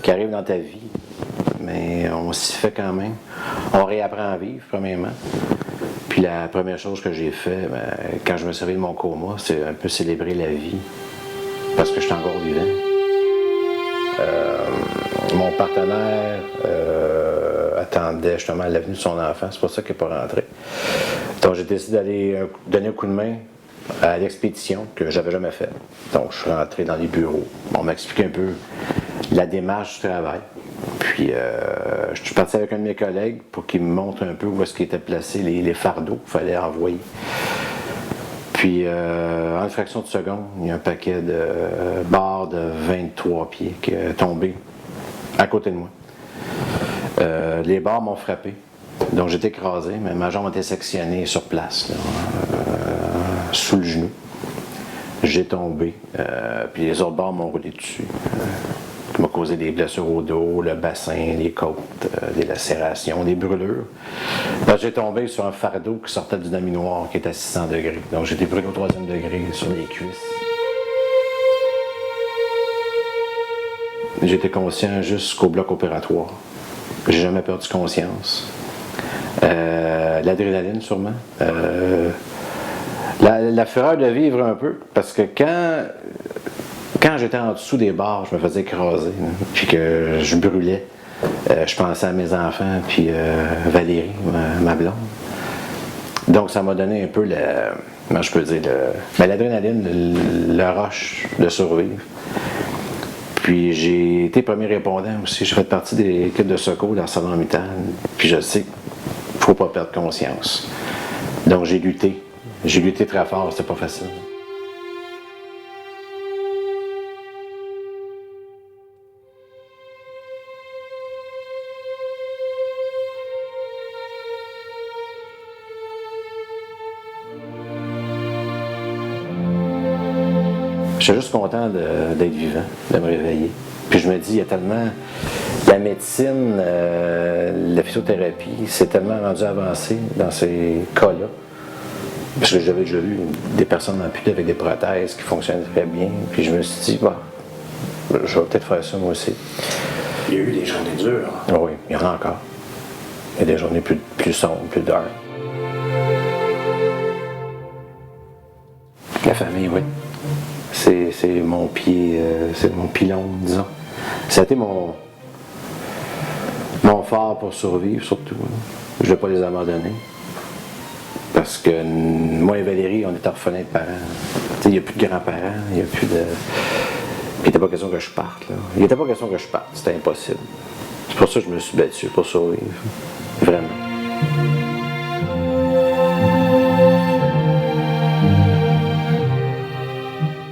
qui arrivent dans ta vie, mais on s'y fait quand même. On réapprend à vivre, premièrement. Puis la première chose que j'ai fait, quand je me suis réveillé de mon coma, c'est un peu célébrer la vie, parce que je suis encore vivant. Mon partenaire attendait justement l'avenue de son enfant, c'est pour ça qu'il n'est pas rentré. Donc j'ai décidé d'aller donner un coup de main à l'expédition que j'avais jamais fait. Donc je suis rentré dans les bureaux. On m'a expliqué un peu la démarche du travail. Puis je suis parti avec un de mes collègues pour qu'il me montre un peu où est-ce qu'étaient placés les fardeaux qu'il fallait envoyer. Puis en une fraction de seconde, il y a un paquet de barres de 23 pieds qui est tombé à côté de moi. Les barres m'ont frappé. Donc j'étais écrasé, mais ma jambe était sectionnée sur place, là, sous le genou. J'ai tombé, puis les autres barres m'ont roulé dessus. Qui m'a causé des blessures au dos, le bassin, les côtes, des lacérations, des brûlures. Là, j'ai tombé sur un fardeau qui sortait du noir qui était à 600 degrés. Donc j'étais brûlé au 3e degré sur les cuisses. J'étais conscient jusqu'au bloc opératoire. J'ai jamais perdu conscience. L'adrénaline, sûrement. La fureur de vivre un peu, parce que quand j'étais en dessous des barres, je me faisais écraser, puis que je brûlais. Je pensais à mes enfants, puis Valérie, ma blonde. Donc ça m'a donné un peu comment je peux dire, l'adrénaline, le rush de survivre. Puis j'ai été premier répondant aussi. J'ai fait partie des équipes de secours dans ArcelorMittal. Puis je sais qu'il ne faut pas perdre conscience. Donc j'ai lutté. J'ai lutté très fort, c'était pas facile. Je suis juste content d'être vivant, de me réveiller. Puis je me dis, il y a tellement... La médecine, la physiothérapie, c'est tellement rendu avancé dans ces cas-là. Parce que j'avais déjà vu des personnes amputées avec des prothèses qui fonctionnent très bien. Puis je me suis dit, bon, je vais peut-être faire ça moi aussi. Il y a eu des journées dures. Ah oui, il y en a encore. Il y a des journées plus sombres, plus dark. La famille, oui. C'est mon pied, c'est mon pilon, disons. Ça a été mon phare pour survivre, surtout. Je ne vais pas les abandonner. Parce que moi et Valérie, on est orphelins de parents. Il n'y a plus de grands-parents, il n'y a plus de... Il n'était pas question que je parte, là. Il n'était pas question que je parte, c'était impossible. C'est pour ça que je me suis battu, pour survivre. Vraiment.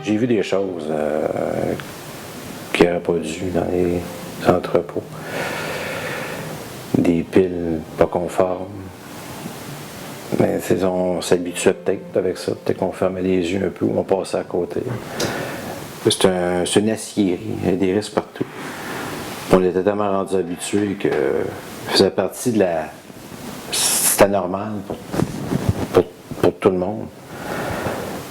J'ai vu des choses qui n'auraient pas dû dans les entrepôts. Des piles pas conformes. Mais on s'habituait peut-être avec ça. Peut-être qu'on fermait les yeux un peu ou on passait à côté. C'est une aciérie. Il y a des risques partout. On était tellement rendus habitués que ça faisait partie de la... C'était normal pour tout le monde.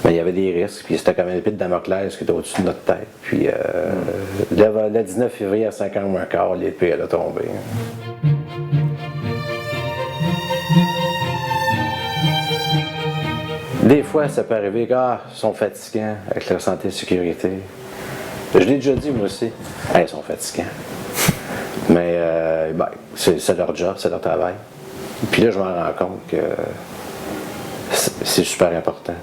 Mais il y avait des risques, puis c'était comme une épée de Damoclès qui était au-dessus de notre tête. Puis le 19 février à 5h moins quart, l'épée elle a tombé. Des fois, ça peut arriver qu'ils sont fatigants avec leur santé et sécurité. Je l'ai déjà dit, moi aussi. Ils sont fatigants. Mais c'est leur job, c'est leur travail. Puis là, je me rends compte que c'est super important.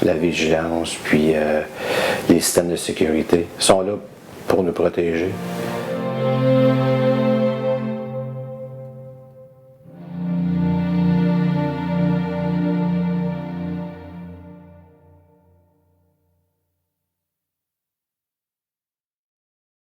La vigilance, puis les systèmes de sécurité sont là pour nous protéger.